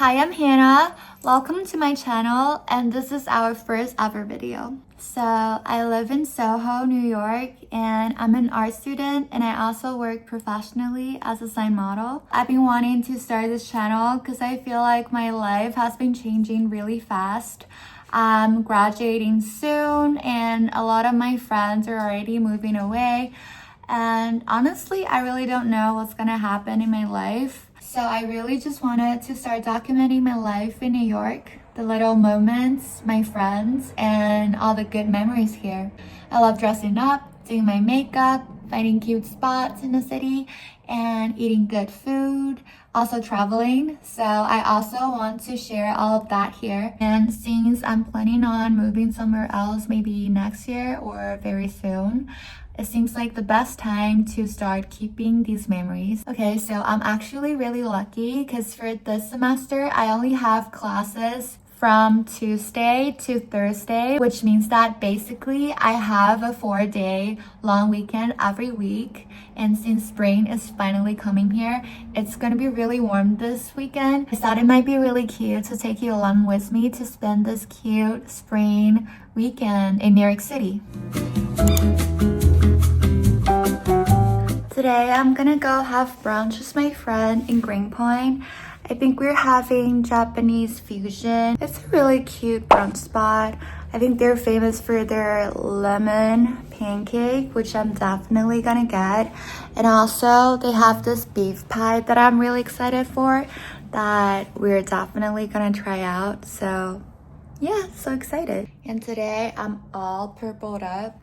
Hi, I'm Hannah. Welcome to my channel, and this is our first ever video. So I live in Soho, New York, and I'm an art student, and I also work professionally as a sign model. I've been wanting to start this channel because I feel like my life has been changing really fast. I'm graduating soon, and a lot of my friends are already moving away. And honestly, I really don't know what's gonna happen in my life. So I really just wanted to start documenting my life in New York, the little moments, my friends, and all the good memories here. I love dressing up, doing my makeup, finding cute spots in the city, and eating good food, also traveling. So I also want to share all of that here. And since I'm planning on moving somewhere else maybe next year or very soon, it seems like the best time to start keeping these memories. Okay, so I'm actually really lucky because for this semester, I only have classes from Tuesday to Thursday, which means that basically I have a 4-day long weekend every week. And since spring is finally coming here, it's gonna be really warm this weekend. I thought it might be really cute to take you along with me to spend this cute spring weekend in New York City. Today, I'm gonna go have brunch with my friend in Greenpoint. I think we're having Japanese fusion. It's a really cute brunch spot. I think they're famous for their lemon pancake, which I'm definitely gonna get. And also, they have this beef pie that I'm really excited for that we're definitely gonna try out. So yeah, so excited. And today, I'm all purpled up.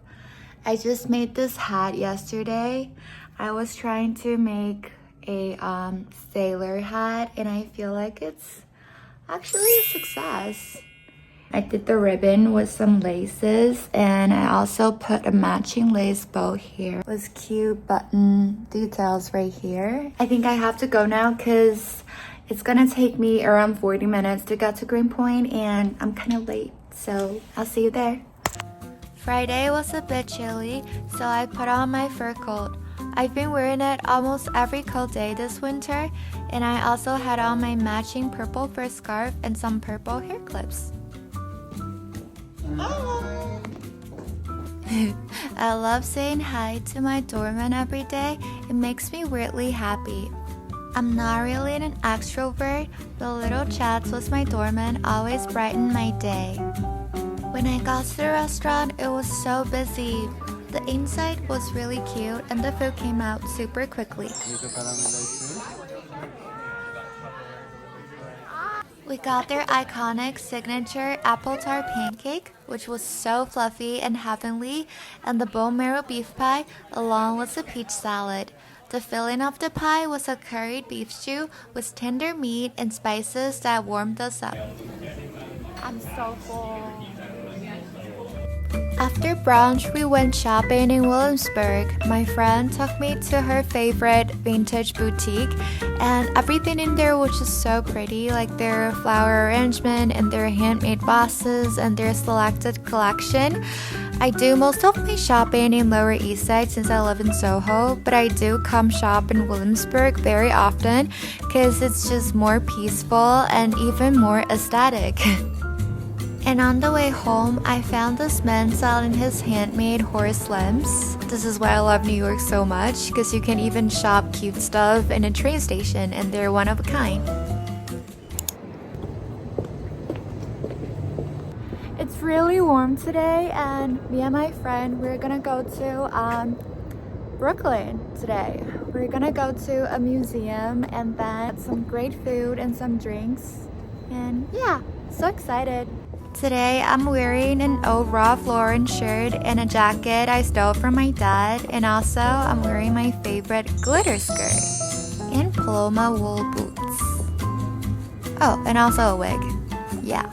I just made this hat yesterday. I was trying to make a sailor hat, and I feel like it's actually a success. I did the ribbon with some laces, and I also put a matching lace bow here with cute button details right here. I think I have to go now because it's gonna take me around 40 minutes to get to Greenpoint, and I'm kind of late, so I'll see you there. Friday was a bit chilly, so I put on my fur coat. I've been wearing it almost every cold day this winter, and I also had on my matching purple fur scarf and some purple hair clips. I love saying hi to my doorman every day. It makes me weirdly happy. I'm not really an extrovert, but little chats with my doorman always brighten my day. When I got to the restaurant, it was so busy. The inside was really cute and the food came out super quickly. We got their iconic signature apple tart pancake, which was so fluffy and heavenly, and the bone marrow beef pie along with the peach salad. The filling of the pie was a curried beef stew with tender meat and spices that warmed us up. I'm so full. After brunch, we went shopping in Williamsburg. My friend took me to her favorite vintage boutique, and everything in there was just so pretty, like their flower arrangement and their handmade vases and their selected collection. I do most of my shopping in Lower East Side since I live in Soho, but I do come shop in Williamsburg very often because it's just more peaceful and even more aesthetic. And on the way home, I found this man selling his handmade horse limbs. This is why I love New York so much, because you can even shop cute stuff in a train station, and they're one of a kind. It's really warm today, and me and my friend, we're gonna go to Brooklyn today. We're gonna go to a museum and then some great food and some drinks. And yeah, so excited. Today, I'm wearing an old Ralph Lauren shirt and a jacket I stole from my dad, and also I'm wearing my favorite glitter skirt and Paloma wool boots. Oh, and also a wig. Yeah.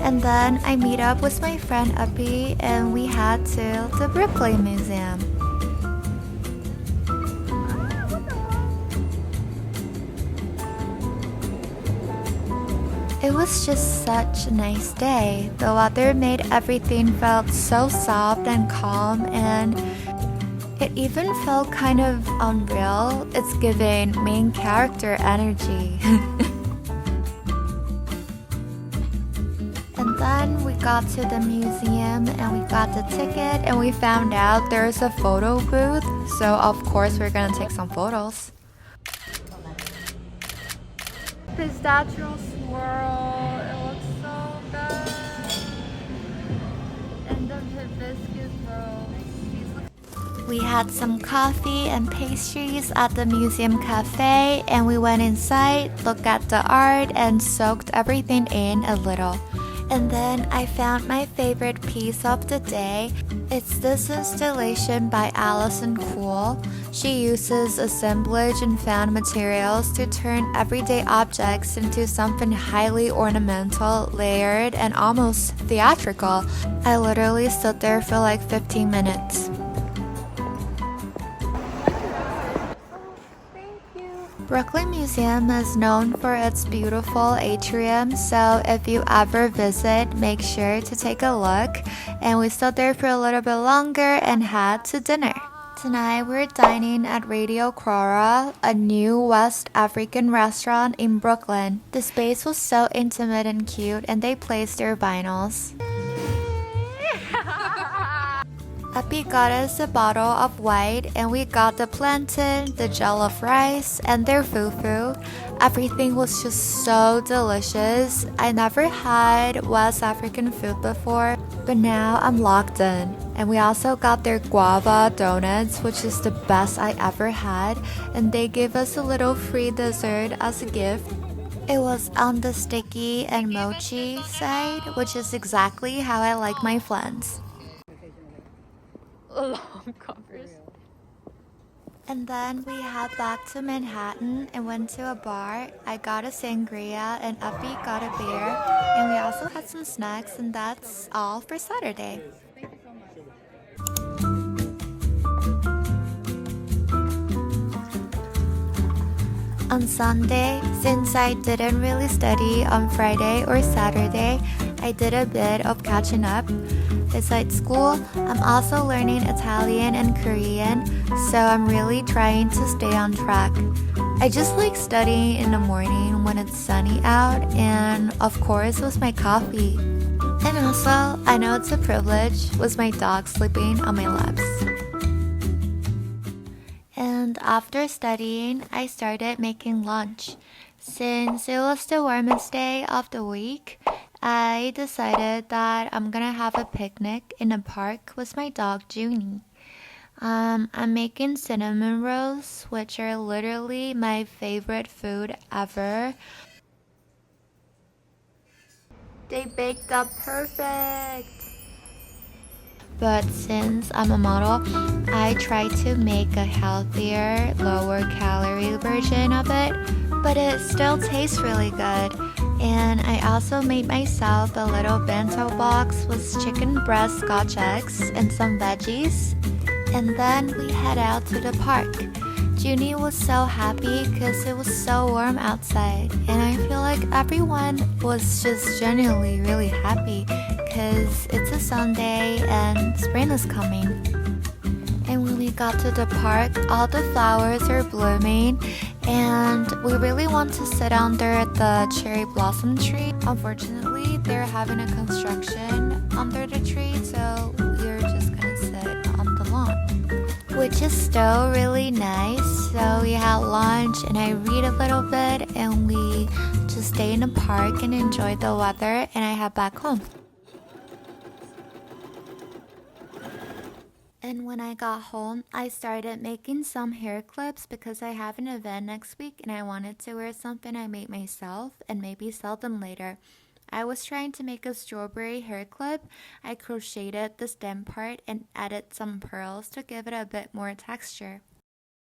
And then I meet up with my friend Uppy, and we head to the Brooklyn Museum. It was just such a nice day. The weather made everything felt so soft and calm, and it even felt kind of unreal. It's giving main character energy. got to the museum and we got the ticket and we found out there's a photo booth. So of course we're gonna take some photos. Pistachio swirl, it looks so good. And the hibiscus rose. We had some coffee and pastries at the museum cafe and we went inside, looked at the art and soaked everything in a little. And then I found my favorite piece of the day. It's this installation by Alison Cool. She uses assemblage and found materials to turn everyday objects into something highly ornamental, layered, and almost theatrical. I literally stood there for like 15 minutes. Brooklyn Museum is known for its beautiful atrium, so if you ever visit, make sure to take a look. And we stood there for a little bit longer and had to dinner. Tonight we're dining at Radio Crora, a new West African restaurant in Brooklyn. The space was so intimate and cute, and they placed their vinyls. Epi got us a bottle of white and we got the plantain, the jollof rice, and their fufu. Everything was just so delicious. I never had West African food before, but now I'm locked in. And we also got their guava donuts, which is the best I ever had, and they gave us a little free dessert as a gift. It was on the sticky and mochi side, which is exactly how I like my flans. Long covers. And then we head back to Manhattan and went to a bar. I got a sangria and Uppy got a beer, and we also had some snacks, and that's all for Saturday. On Sunday, since I didn't really study on Friday or Saturday, I did a bit of catching up. Besides school, I'm also learning Italian and Korean, so I'm really trying to stay on track. I just like studying in the morning when it's sunny out, and of course with my coffee. And also, I know it's a privilege with my dog sleeping on my laps. And after studying, I started making lunch. Since it was the warmest day of the week, I decided that I'm gonna have a picnic in a park with my dog Junie. I'm making cinnamon rolls, which are literally my favorite food ever. They baked up perfect! But since I'm a model, I try to make a healthier, lower calorie version of it, but it still tastes really good. And I also made myself a little bento box with chicken breast scotch eggs and some veggies. And then we head out to the park. Junie was so happy because it was so warm outside. And I feel like everyone was just genuinely really happy because it's a Sunday and spring is coming. And when we got to the park, all the flowers are blooming and we really want to sit under the cherry blossom tree. Unfortunately, they're having a construction under the tree, so we're just gonna sit on the lawn, which is still really nice. So we had lunch and I read a little bit and we just stay in the park and enjoy the weather, and I head back home. And when I got home, I started making some hair clips because I have an event next week and I wanted to wear something I made myself and maybe sell them later. I was trying to make a strawberry hair clip. I crocheted the stem part and added some pearls to give it a bit more texture.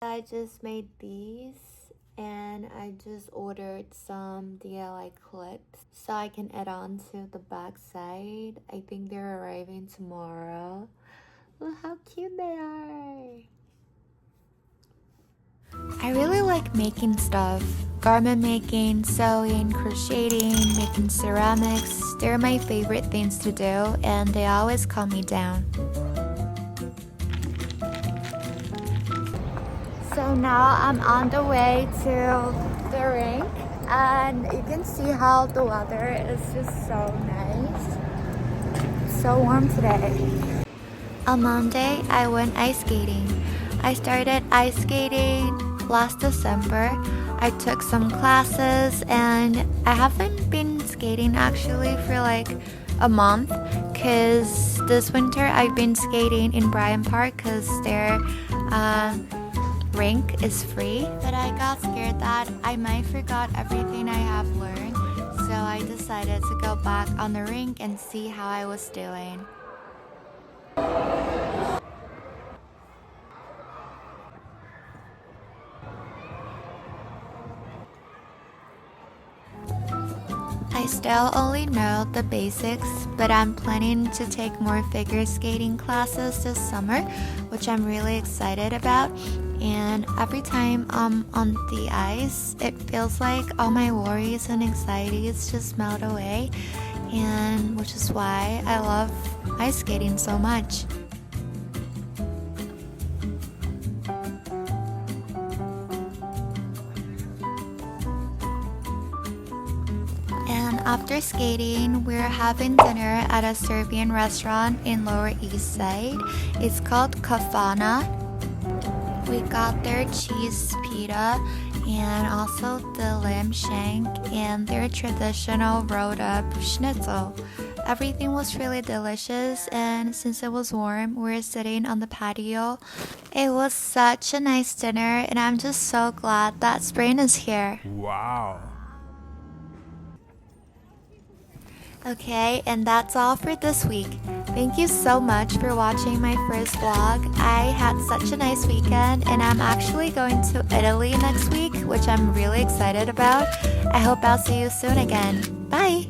I just made these and I just ordered some DIY clips so I can add on to the back side. I think they're arriving tomorrow. Look how cute they are. I really like making stuff. Garment making, sewing, crocheting, making ceramics. They're my favorite things to do and they always calm me down. So now I'm on the way to the rink and you can see how the weather is just so nice. so warm today. On Monday, I went ice skating. I started ice skating last December. I took some classes and I haven't been skating actually for like a month because this winter I've been skating in Bryant Park because their rink is free. But I got scared that I might forgot everything I have learned, so I decided to go back on the rink and see how I was doing. I still only know the basics, but I'm planning to take more figure skating classes this summer, which I'm really excited about. And every time I'm on the ice, it feels like all my worries and anxieties just melt away, and which is why I love ice skating so much. And after skating, we're having dinner at a Serbian restaurant in Lower East Side. It's called Kafana. We got their cheese pita and also the lamb shank and their traditional rolled up schnitzel. Everything was really delicious, and since it was warm, we were sitting on the patio. It was such a nice dinner, and I'm just so glad that spring is here. Wow. Okay, and that's all for this week. Thank you so much for watching my first vlog. I had such a nice weekend, and I'm actually going to Italy next week, which I'm really excited about. I hope I'll see you soon again. Bye!